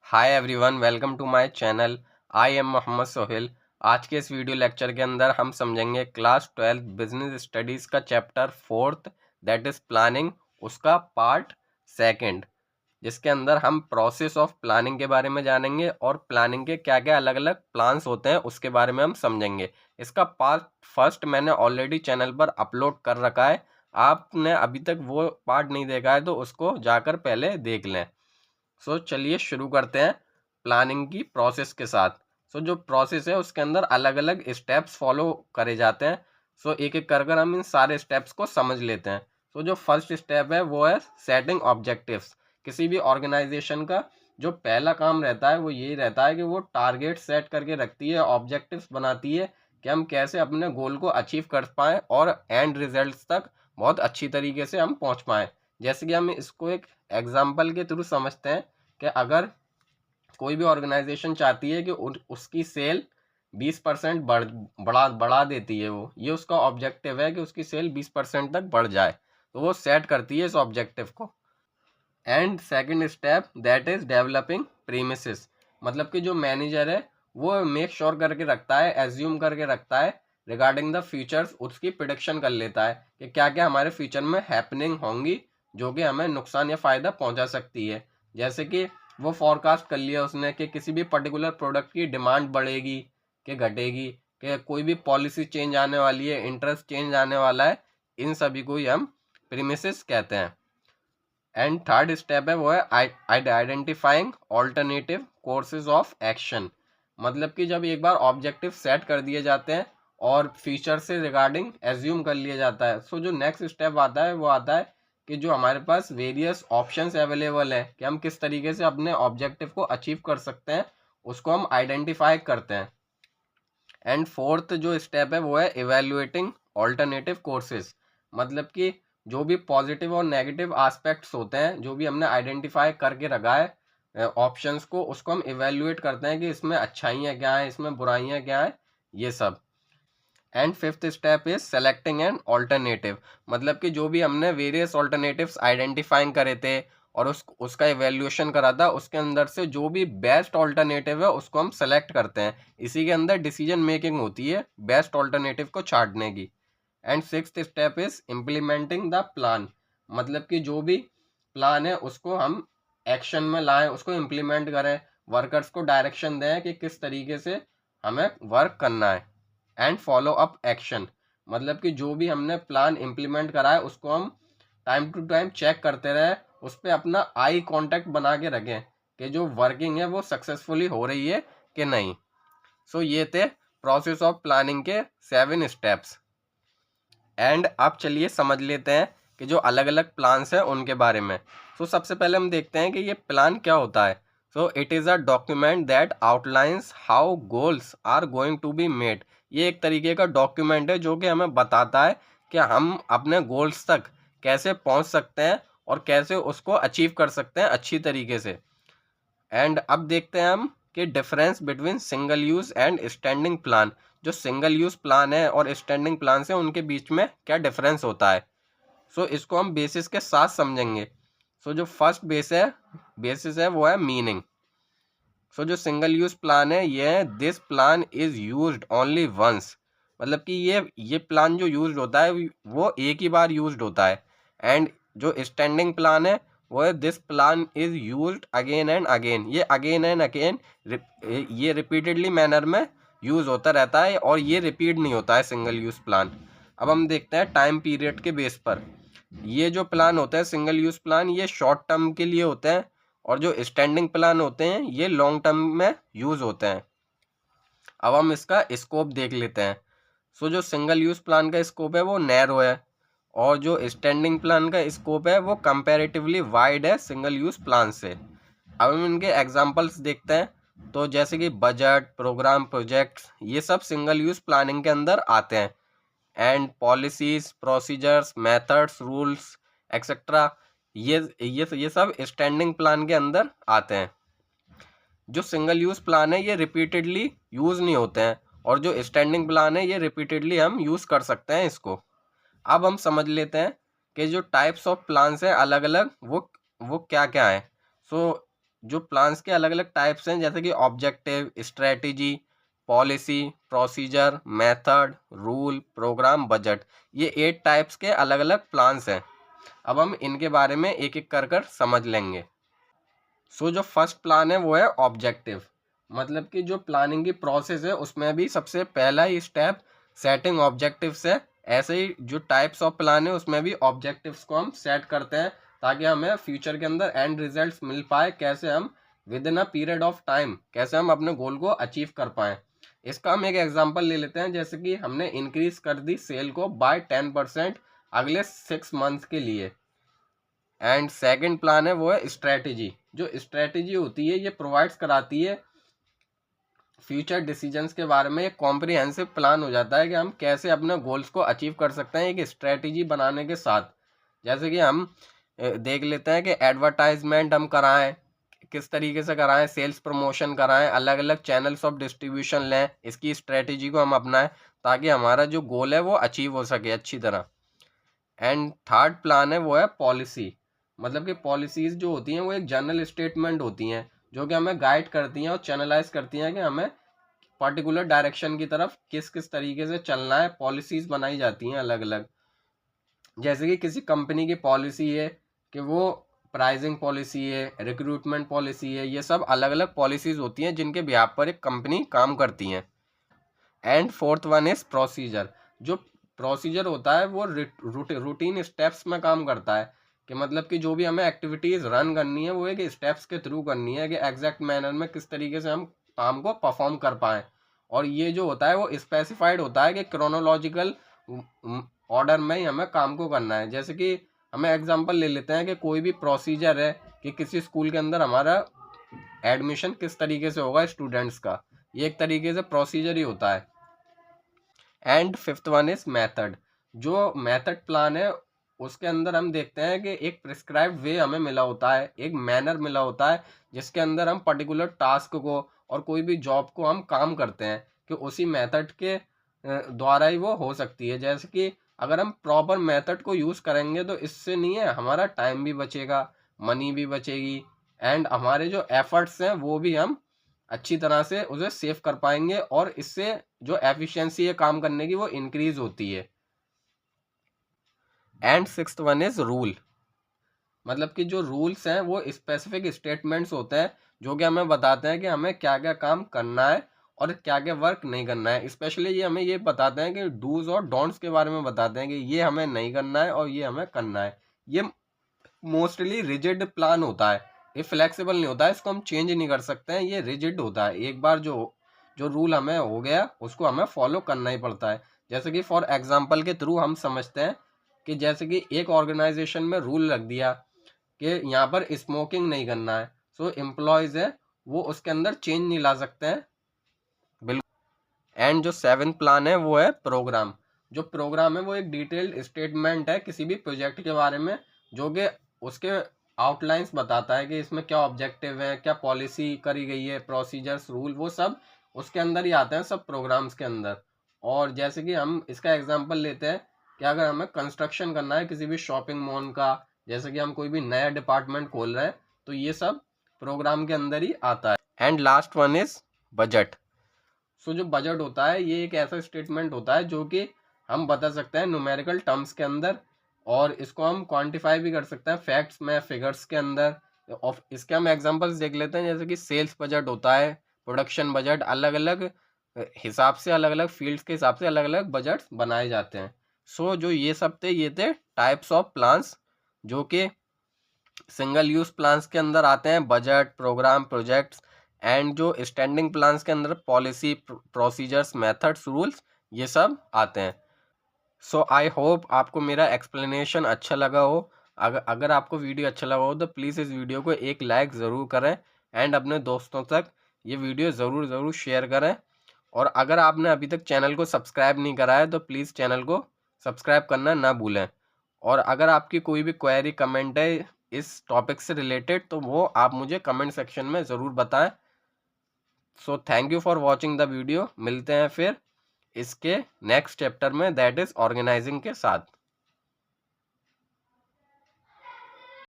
Hi everyone, welcome to my channel. I am Mohammed Sohail. आज के इस वीडियो लेक्चर के अंदर हम समझेंगे क्लास 12 बिजनेस स्टडीज़ का chapter 4th, that is planning, उसका पार्ट सेकंड, जिसके अंदर हम प्रोसेस ऑफ प्लानिंग के बारे में जानेंगे और प्लानिंग के क्या क्या अलग अलग प्लान्स होते हैं उसके बारे में हम समझेंगे। इसका पार्ट फर्स्ट मैंने ऑलरेडी चैनल पर अपलोड कर रखा है। आपने अभी तक वो पार्ट नहीं देखा है तो उसको जाकर पहले देख लें। चलिए शुरू करते हैं प्लानिंग की प्रोसेस के साथ। जो प्रोसेस है उसके अंदर अलग अलग स्टेप्स फॉलो करे जाते हैं। एक एक कर हम इन सारे स्टेप्स को समझ लेते हैं। जो फर्स्ट स्टेप है वो है सेटिंग ऑब्जेक्टिव्स। किसी भी ऑर्गेनाइजेशन का जो पहला काम रहता है वो यही रहता है कि वो टारगेट सेट करके रखती है, ऑब्जेक्टिव्स बनाती है कि हम कैसे अपने गोल को अचीव कर पाएँ और एंड रिजल्ट्स तक बहुत अच्छी तरीके से हम पहुंच पाएँ। जैसे कि हम इसको एक एग्जाम्पल के थ्रू समझते हैं कि अगर कोई भी ऑर्गेनाइजेशन चाहती है कि उसकी सेल 20% बढ़ा देती है, वो ये उसका ऑब्जेक्टिव है कि उसकी सेल 20% तक बढ़ जाए, तो वो सेट करती है इस ऑब्जेक्टिव को। And second step that is developing premises, मतलब कि जो मैनेजर है वो मेक श्योर करके रखता है, एज्यूम करके रखता है रिगार्डिंग द फ्यूचर्स, उसकी प्रिडिक्शन कर लेता है कि क्या क्या हमारे फ्यूचर में हैपनिंग होंगी जो कि हमें नुकसान या फ़ायदा पहुंचा सकती है। जैसे कि वो फॉरकास्ट कर लिया उसने कि किसी भी पर्टिकुलर प्रोडक्ट की डिमांड बढ़ेगी कि घटेगी, कि कोई भी पॉलिसी चेंज आने वाली है, इंटरेस्ट चेंज आने वाला है, इन सभी को ही हम प्रीमिसेस कहते हैं। एंड थर्ड स्टेप है वो है identifying alternative courses of action, मतलब कि जब एक बार ऑब्जेक्टिव सेट कर दिए जाते हैं और फ्यूचर से रिगार्डिंग एज्यूम कर लिया जाता है, जो नेक्स्ट स्टेप आता है वो आता है कि जो हमारे पास वेरियस ऑप्शंस अवेलेबल है कि हम किस तरीके से अपने ऑब्जेक्टिव को अचीव कर सकते हैं, उसको हम आइडेंटिफाई करते हैं। एंड फोर्थ जो स्टेप है वो है इवेल्युएटिंग ऑल्टरनेटिव कोर्सेज, मतलब कि जो भी पॉजिटिव और नेगेटिव एस्पेक्ट्स होते हैं, जो भी हमने आइडेंटिफाई करके रखा है ऑप्शंस को, उसको हम इवेल्युएट करते हैं कि इसमें अच्छाइयाँ क्या हैं, इसमें बुराइयाँ क्या हैं, ये सब। And fifth step is selecting an alternative, मतलब कि जो भी हमने वेरियस ऑल्टरनेटिव्स आइडेंटिफाइंग करे थे और उसका इवेल्यूशन करा था, उसके अंदर से जो भी बेस्ट ऑल्टरनेटिव है उसको हम सेलेक्ट करते हैं। इसी के अंदर डिसीजन मेकिंग होती है बेस्ट ऑल्टरनेटिव को छांटने की। And sixth step is implementing the plan, मतलब कि जो भी प्लान है उसको हम एक्शन में लाएं, उसको इम्प्लीमेंट करें, वर्कर्स को डायरेक्शन दें कि किस तरीके से हमें वर्क करना है। एंड फॉलो अप एक्शन, मतलब कि जो भी हमने प्लान इम्प्लीमेंट करा है उसको हम टाइम टू टाइम चेक करते रहे, उस पर अपना आई कांटेक्ट बना के रखें कि जो वर्किंग है वो सक्सेसफुली हो रही है कि नहीं। ये थे प्रोसेस ऑफ प्लानिंग के 7 स्टेप्स। एंड अब चलिए समझ लेते हैं कि जो अलग अलग प्लान्स हैं उनके बारे में। सबसे पहले हम देखते हैं कि ये प्लान क्या होता है। It is a document that outlines how goals are going to be made. ये एक तरीके का डॉक्यूमेंट है जो कि हमें बताता है कि हम अपने गोल्स तक कैसे पहुंच सकते हैं और कैसे उसको अचीव कर सकते हैं अच्छी तरीके से। एंड अब देखते हैं हम कि difference between single use and standing plan. जो सिंगल यूज़ प्लान है और स्टैंडिंग प्लान से उनके बीच में क्या डिफरेंस होता है, इसको हम बेसिस के साथ समझेंगे। जो फर्स्ट बेसिस है वो है मीनिंग। जो सिंगल यूज़ प्लान है ये है this plan is used only once, मतलब कि ये प्लान जो यूज्ड होता है वो एक ही बार यूज्ड होता है। एंड जो स्टैंडिंग प्लान है वो है this plan is used again and again, ये अगेन एंड अगेन ये रिपीटेडली मैनर में यूज़ होता रहता है और ये रिपीट नहीं होता है सिंगल यूज़ प्लान। अब हम देखते हैं टाइम पीरियड के बेस पर। ये जो प्लान होता है सिंगल यूज़ प्लान, ये शॉर्ट टर्म के लिए होते हैं और जो स्टैंडिंग प्लान होते हैं ये लॉन्ग टर्म में यूज़ होते हैं। अब हम इसका स्कोप देख लेते हैं। जो सिंगल यूज़ प्लान का स्कोप है वो नैरो है और जो स्टैंडिंग प्लान का स्कोप है वो कंपैरेटिवली वाइड है सिंगल यूज़ प्लान से। अब हम इनके एग्जांपल्स देखते हैं। जैसे कि बजट, प्रोग्राम, प्रोजेक्ट्स, ये सब सिंगल यूज़ प्लानिंग के अंदर आते हैं। And policies, procedures, methods, rules etcetera, ये सब स्टैंडिंग प्लान के अंदर आते हैं। जो सिंगल यूज़ प्लान है ये रिपीटेडली यूज़ नहीं होते हैं और जो स्टैंडिंग प्लान है ये रिपीटेडली हम यूज़ कर सकते हैं इसको। अब हम समझ लेते हैं कि जो टाइप्स ऑफ प्लान्स हैं अलग अलग वो क्या क्या है। जो प्लान्स के अलग अलग टाइप्स हैं, जैसे कि objective, strategy, policy, procedure, method, rule, program, budget, ये 8 टाइप्स के अलग अलग प्लान्स हैं। अब हम इनके बारे में एक एक कर समझ लेंगे। सो जो फर्स्ट प्लान है वो है ऑब्जेक्टिव, मतलब कि जो प्लानिंग की प्रोसेस है उसमें भी सबसे पहला ही स्टेप सेटिंग ऑब्जेक्टिव्स है। ऐसे ही जो टाइप्स ऑफ प्लान है उसमें भी ऑब्जेक्टिव्स को हम सेट करते हैं ताकि हमें फ्यूचर के अंदर एंड रिजल्ट्स मिल पाए, कैसे हम with in a period of time कैसे हम अपने गोल को अचीव कर पाएँ। इसका हम एक एग्जांपल ले लेते हैं, जैसे कि हमने इंक्रीज कर दी सेल को बाय 10% अगले 6 मंथ्स के लिए। एंड सेकंड प्लान है वो है स्ट्रेटेजी। जो स्ट्रेटेजी होती है ये प्रोवाइड्स कराती है फ्यूचर डिसीजंस के बारे में। एक कॉम्प्रिहेंसिव प्लान हो जाता है कि हम कैसे अपने गोल्स को अचीव कर सकते हैं एक स्ट्रेटेजी बनाने के साथ। जैसे कि हम देख लेते हैं कि एडवर्टाइजमेंट हम कराएं, किस तरीके से कराएं, सेल्स प्रमोशन कराएं, अलग अलग चैनल्स ऑफ डिस्ट्रीब्यूशन लें, इसकी स्ट्रेटेजी को हम अपनाएं ताकि हमारा जो गोल है वो अचीव हो सके अच्छी तरह। एंड थर्ड प्लान है वो है पॉलिसी, मतलब कि पॉलिसीज़ जो होती हैं वो एक जनरल स्टेटमेंट होती हैं जो कि हमें गाइड करती हैं और चैनलाइज करती हैं कि हमें पर्टिकुलर डायरेक्शन की तरफ किस किस तरीके से चलना है। पॉलिसीज़ बनाई जाती हैं अलग अलग, जैसे कि किसी कंपनी की पॉलिसी है कि वो प्राइसिंग पॉलिसी है, रिक्रूटमेंट पॉलिसी है, ये सब अलग अलग पॉलिसीज़ होती हैं जिनके बिहाफ पर एक कंपनी काम करती हैं। And fourth one is procedure. जो प्रोसीजर होता है वो रूटीन स्टेप्स में काम करता है, कि मतलब कि जो भी हमें एक्टिविटीज़ रन करनी है वो एक स्टेप्स के थ्रू करनी है कि एग्जैक्ट मैनर में किस तरीके से हम काम को परफॉर्म कर पाएँ। और ये जो होता है वो स्पेसिफाइड होता है कि क्रोनोलॉजिकल ऑर्डर में ही हमें काम को करना है। जैसे कि हमें एग्जांपल ले लेते हैं कि कोई भी प्रोसीजर है कि किसी स्कूल के अंदर हमारा एडमिशन किस तरीके से होगा स्टूडेंट्स का, ये एक तरीके से प्रोसीजर ही होता है। And fifth one is method. जो मेथड प्लान है उसके अंदर हम देखते हैं कि एक प्रिस्क्राइब्ड वे हमें मिला होता है, एक मैनर मिला होता है जिसके अंदर हम पर्टिकुलर टास्क को और कोई भी जॉब को हम काम करते हैं कि उसी मेथड के द्वारा ही वो हो सकती है। जैसे कि अगर हम प्रॉपर मेथड को यूज़ करेंगे तो इससे नहीं है हमारा टाइम भी बचेगा, मनी भी बचेगी, एंड हमारे जो एफर्ट्स हैं वो भी हम अच्छी तरह से उसे सेव कर पाएंगे और इससे जो एफिशिएंसी है काम करने की वो इंक्रीज होती है। And sixth one is rule, मतलब कि जो रूल्स हैं वो स्पेसिफिक स्टेटमेंट्स होते हैं जो कि हमें बताते हैं कि हमें क्या क्या काम करना है और क्या क्या वर्क नहीं करना है। स्पेशली ये हमें ये बताते हैं कि डूज और डोंट्स के बारे में बताते हैं कि ये हमें नहीं करना है और ये हमें करना है। ये मोस्टली रिजिड प्लान होता है, ये फ्लेक्सिबल नहीं होता है, इसको हम चेंज नहीं कर सकते हैं, ये रिजिड होता है। एक बार जो जो रूल हमें हो गया उसको हमें फॉलो करना ही पड़ता है। जैसे कि फॉर एग्जांपल के थ्रू हम समझते हैं कि जैसे कि एक ऑर्गेनाइजेशन में रूल रख दिया कि यहाँ पर स्मोकिंग नहीं करना है, सो एम्प्लॉयज़ है वो उसके अंदर चेंज नहीं ला सकते हैं बिल्कुल। एंड जो सेवन प्लान है वो है प्रोग्राम। जो प्रोग्राम है वो एक डिटेल्ड स्टेटमेंट है किसी भी प्रोजेक्ट के बारे में जो कि उसके आउटलाइंस बताता है कि इसमें क्या ऑब्जेक्टिव है, क्या पॉलिसी करी गई है, प्रोसीजर्स, रूल, वो सब उसके अंदर ही आते हैं, सब प्रोग्राम्स के अंदर। और जैसे कि हम इसका एग्जांपल लेते हैं कि अगर हमें कंस्ट्रक्शन करना है किसी भी शॉपिंग मॉल का, जैसे कि हम कोई भी नया डिपार्टमेंट खोल रहे हैं, तो ये सब प्रोग्राम के अंदर ही आता है। And last one is budget. So जो बजट होता है ये एक ऐसा स्टेटमेंट होता है जो कि हम बता सकते हैं न्यूमेरिकल टर्म्स के अंदर, और इसको हम क्वांटिफाई भी कर सकते हैं फैक्ट्स में, फिगर्स के अंदर। और इसके हम एग्जांपल्स देख लेते हैं, जैसे कि सेल्स बजट होता है, प्रोडक्शन बजट, अलग अलग हिसाब से, अलग अलग फील्ड्स के हिसाब से अलग अलग बजट्स बनाए जाते हैं। सो जो ये सब थे ये थे टाइप्स ऑफ प्लान्स जो कि सिंगल यूज प्लान्स के अंदर आते हैं, बजट, प्रोग्राम, प्रोजेक्ट्स। एंड जो स्टैंडिंग प्लान्स के अंदर पॉलिसी, प्रोसीजर्स, मेथड्स, रूल्स, ये सब आते हैं। सो आई होप आपको मेरा एक्सप्लेनेशन अच्छा लगा हो। अगर आपको वीडियो अच्छा लगा हो तो प्लीज़ इस वीडियो को एक लाइक ज़रूर करें एंड अपने दोस्तों तक ये वीडियो ज़रूर शेयर करें। और अगर आपने अभी तक चैनल को सब्सक्राइब नहीं करा है तो प्लीज़ चैनल को सब्सक्राइब करना ना भूलें। और अगर आपकी कोई भी क्वेरी, कमेंट है इस टॉपिक से रिलेटेड तो वो आप मुझे कमेंट सेक्शन में ज़रूर बताएं। So thank you for watching the video. मिलते हैं फिर इसके नेक्स्ट चैप्टर में, दैट इज़ ऑर्गेनाइजिंग के साथ।